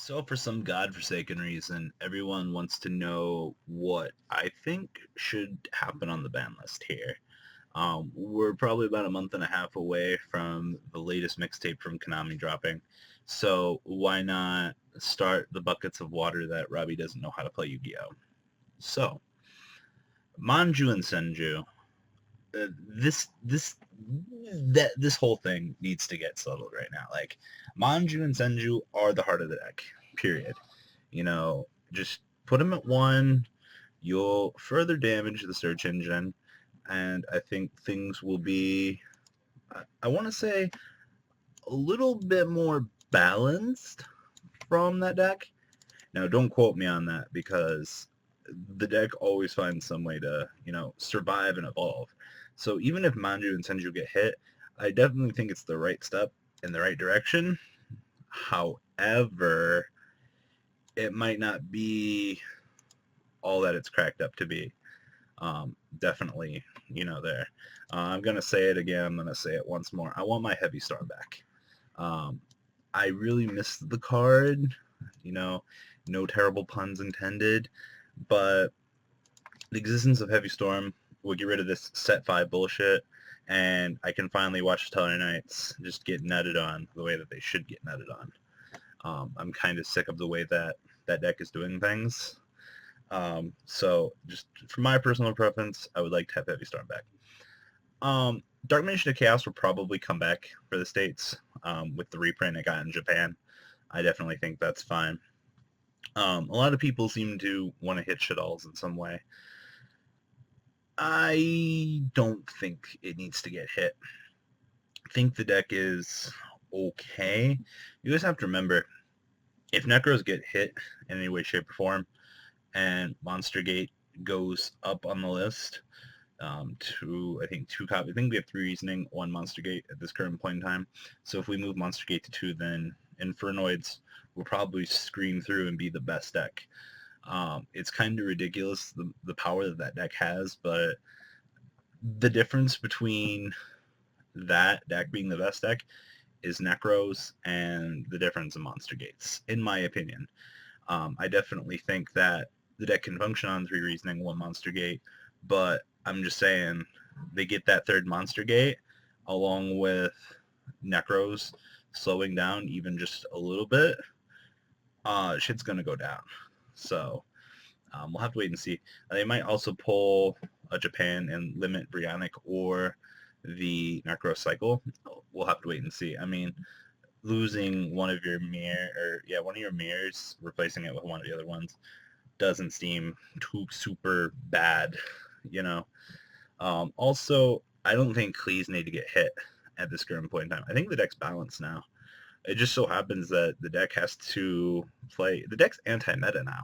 So, for some godforsaken reason, everyone wants to know what I think should happen on the ban list here. We're probably about a month and a half away from the latest mixtape from Konami dropping. So, why not start the buckets of water that Robbie doesn't know how to play Yu-Gi-Oh? So, Manju and Senju, this whole thing needs to get settled right now. Like, Manju and Senju are the heart of the deck. Period. You know, just put them at one. You'll further damage the search engine, and I think things will be, I want to say, a little bit more balanced from that deck. Now, don't quote me on that because the deck always finds some way to, survive and evolve. So even if Manju and Senju get hit, I definitely think it's the right step in the right direction. However, it might not be all that it's cracked up to be. Definitely, there. I'm going to say it again. I'm going to say it once more. I want my Heavy Star back. Um, I really missed the card. You know, no terrible puns intended. But the existence of Heavy Storm will get rid of this set 5 bullshit, and I can finally watch Tellar Knights just get netted on the way that they should get netted on. I'm kind of sick of the way that that deck is doing things. So just for my personal preference, I would like to have Heavy Storm back. Dark Mansion of Chaos will probably come back for the States with the reprint it got in Japan. I definitely think that's fine. A lot of people seem to want to hit Shadalls in some way. I don't think it needs to get hit. I think the deck is okay. You guys have to remember, if Nekros get hit in any way, shape, or form, and Monster Gate goes up on the list to, I think, 2 copies. I think we have 3 Reasoning, 1 Monster Gate at this current point in time. So if we move Monster Gate to 2, then Infernoids will probably scream through and be the best deck. It's kind of ridiculous, the power that that deck has, but the difference between that deck being the best deck is Nekros and the difference in Monster Gates, in my opinion. I definitely think that the deck can function on 3 Reasoning, 1 Monster Gate, but I'm just saying they get that 3rd Monster Gate along with Nekros slowing down even just a little bit, shit's going to go down. So we'll have to wait and see. They might also pull a Japan and limit Brionic or the Necros cycle. We'll have to wait and see. I mean, losing one of your mirrors, replacing it with one of the other ones, doesn't seem too super bad, you know. Also, I don't think Cleese need to get hit at this current point in time. I think the deck's balanced now. It just so happens that the deck has to play. The deck's anti-meta now.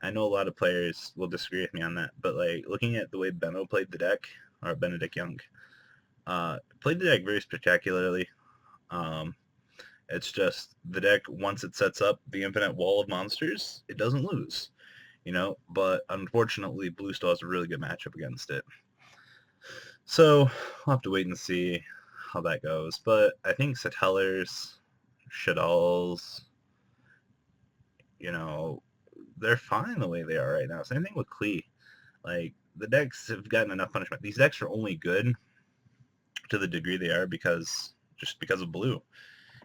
I know a lot of players will disagree with me on that, but like looking at the way Benno played the deck, or Benedict Young, played the deck very spectacularly. It's just the deck, once it sets up the infinite wall of monsters, it doesn't lose, but unfortunately Blue still has a really good matchup against it. So we'll have to wait and see how that goes. But I think Satellars, Shadalls, they're fine the way they are right now. Same thing with Klee. Like, the decks have gotten enough punishment. These decks are only good to the degree they are because of blue.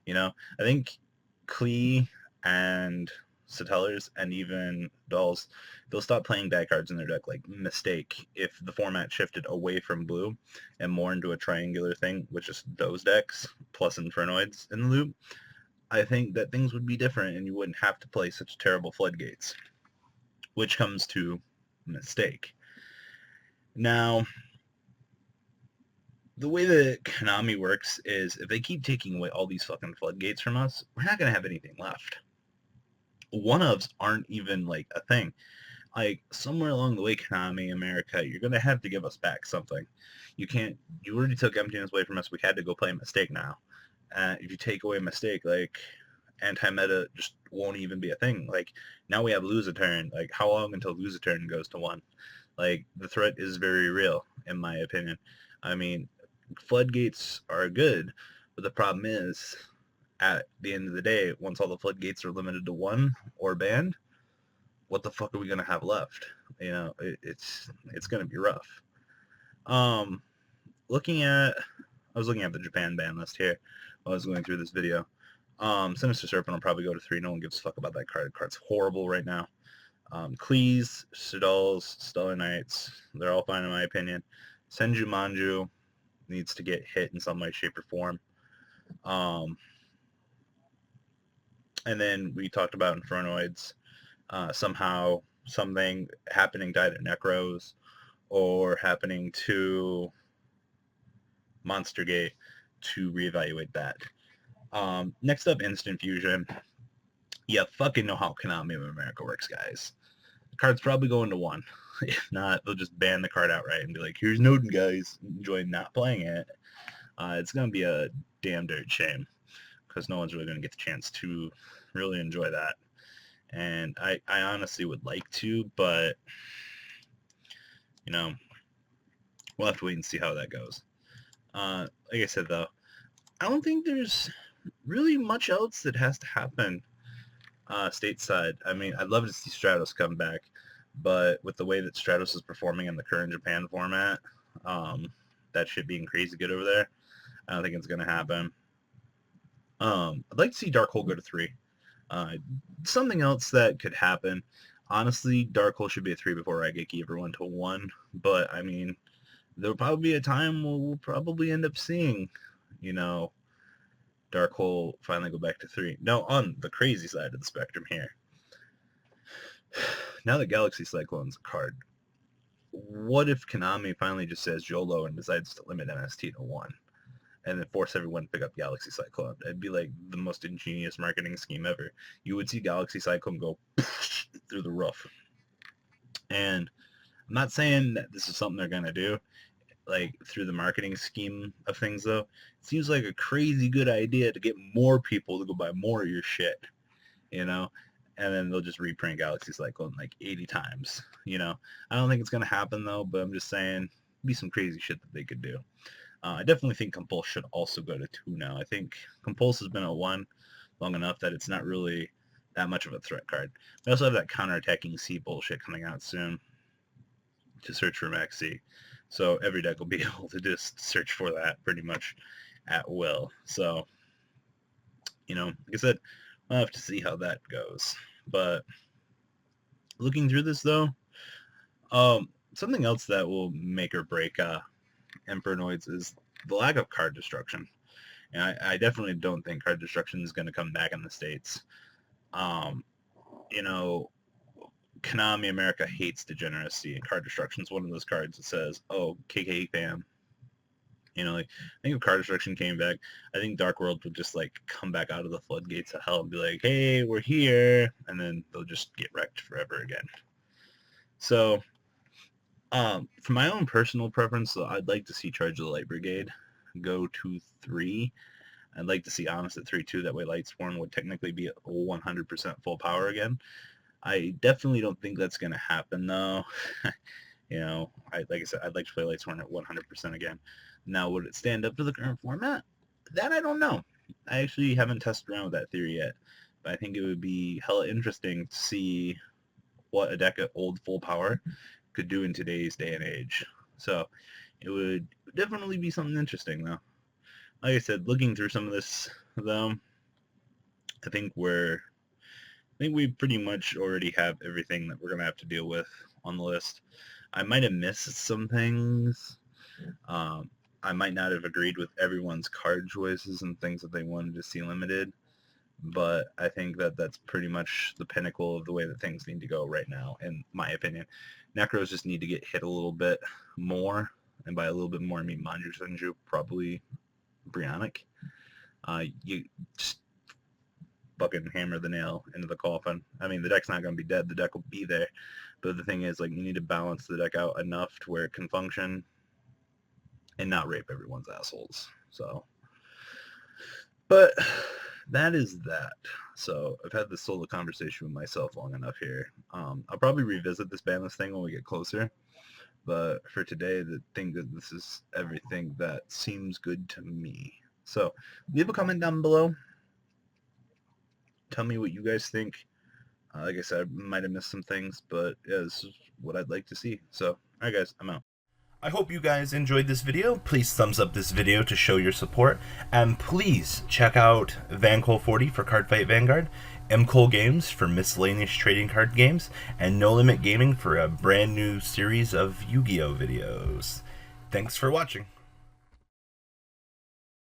I think Klee and Satellars and even Dolls, they'll stop playing bad cards in their deck like Mistake if the format shifted away from blue and more into a triangular thing with just those decks plus Infernoids in the loop. I think that things would be different and you wouldn't have to play such terrible floodgates, which comes to Mistake. Now, the way that Konami works is if they keep taking away all these fucking floodgates from us, we're not going to have anything left. One-ofs aren't even like a thing. Like, somewhere along the way, Konami, America, you're going to have to give us back something. You already took emptiness away from us. We had to go play Mistake now. If you take away Mistake, like, anti-meta just won't even be a thing. Like, now we have Lose a Turn. Like, how long until Lose a Turn goes to 1? Like, the threat is very real, in my opinion. I mean, floodgates are good, but the problem is, at the end of the day, once all the floodgates are limited to one or banned, what the fuck are we gonna have left? You know, it's gonna be rough. Looking at, I was looking at the Japan ban list here while I was going through this video. Sinister Serpent will probably go to 3. No one gives a fuck about that card. The card's horrible right now. Klees, Shadals, Stellar Knights, they're all fine in my opinion. Senju Manju needs to get hit in some way, shape, or form. And then we talked about Infernoids. Somehow something happening to either Nekros or happening to Monster Gate to reevaluate that. Next up, Instant Fusion. You fucking know how Konami of America works, guys. The card's probably going to 1. If not, they'll just ban the card outright and be like, here's Nodin, guys. Enjoy not playing it. It's going to be a damn dirt shame because no one's really going to get the chance to really enjoy that. And I honestly would like to, but, you know, we'll have to wait and see how that goes. Like I said, though, I don't think there's really much else that has to happen stateside. I mean, I'd love to see Stratos come back, but with the way that Stratos is performing in the current Japan format, that shit being crazy good over there, I don't think it's going to happen. I'd like to see Dark-Hole go to 3. Something else that could happen, honestly, Dark-Hole should be a 3 before Raigeki ever went to 1, but I mean, there'll probably be a time where we'll probably end up seeing, you know, Dark-Hole finally go back to 3. Now, on the crazy side of the spectrum here, now that Galaxy Cyclone's a card, what if Konami finally just says YOLO and decides to limit MST to 1? And then force everyone to pick up Galaxy Cyclone? It'd be like the most ingenious marketing scheme ever. You would see Galaxy Cyclone go through the roof. And I'm not saying that this is something they're going to do, like through the marketing scheme of things, though. It seems like a crazy good idea to get more people to go buy more of your shit, you know? And then they'll just reprint Galaxy Cyclone like 80 times, you know? I don't think it's going to happen, though, but I'm just saying, it'd be some crazy shit that they could do. I definitely think Compulse should also go to 2 now. I think Compulse has been a 1 long enough that it's not really that much of a threat card. We also have that counterattacking C bullshit coming out soon to search for Max C. So every deck will be able to just search for that pretty much at will. So, you know, like I said, we'll have to see how that goes. But looking through this, though, something else that will make or break Infernoids is the lack of card destruction. And I definitely don't think card destruction is going to come back in the States. You know, Konami America hates degeneracy, and card destruction is one of those cards that says, oh, KK fam. You know, like, I think if card destruction came back, I think Dark World would just, like, come back out of the floodgates of hell and be like, hey, we're here, and then they'll just get wrecked forever again. So, for my own personal preference, I'd like to see Charge of the Light Brigade go to 3. I'd like to see Honest at 3 too. That way Lightsworn would technically be 100% full power again. I definitely don't think that's going to happen, though. You know, like I said, I'd like to play Lightsworn at 100% again. Now, would it stand up to the current format? That I don't know. I actually haven't tested around with that theory yet. But I think it would be hella interesting to see what a deck of old full power could do in today's day and age. So it would definitely be something interesting, though. Like I said, looking through some of this, though, I think we pretty much already have everything that we're going to have to deal with on the list. I might have missed some things. I might not have agreed with everyone's card choices and things that they wanted to see limited, but I think that that's pretty much the pinnacle of the way that things need to go right now, in my opinion. Nekros just need to get hit a little bit more, and by a little bit more, I mean Manju Senju, probably Brionic. You just fucking hammer the nail into the coffin. I mean, the deck's not going to be dead. The deck will be there. But the thing is, like, you need to balance the deck out enough to where it can function and not rape everyone's assholes. So, but that is that. So I've had this solo conversation with myself long enough here. I'll probably revisit this Banlist thing when we get closer. But for today, I think that this is everything that seems good to me. So leave a comment down below. Tell me what you guys think. Like I said, I might have missed some things, but yeah, this is what I'd like to see. So, alright guys, I'm out. I hope you guys enjoyed this video. Please thumbs up this video to show your support. And please check out MKohl40 for Cardfight Vanguard, MKohl Games for miscellaneous trading card games, and No Limit Gaming for a brand new series of Yu-Gi-Oh videos. Thanks for watching.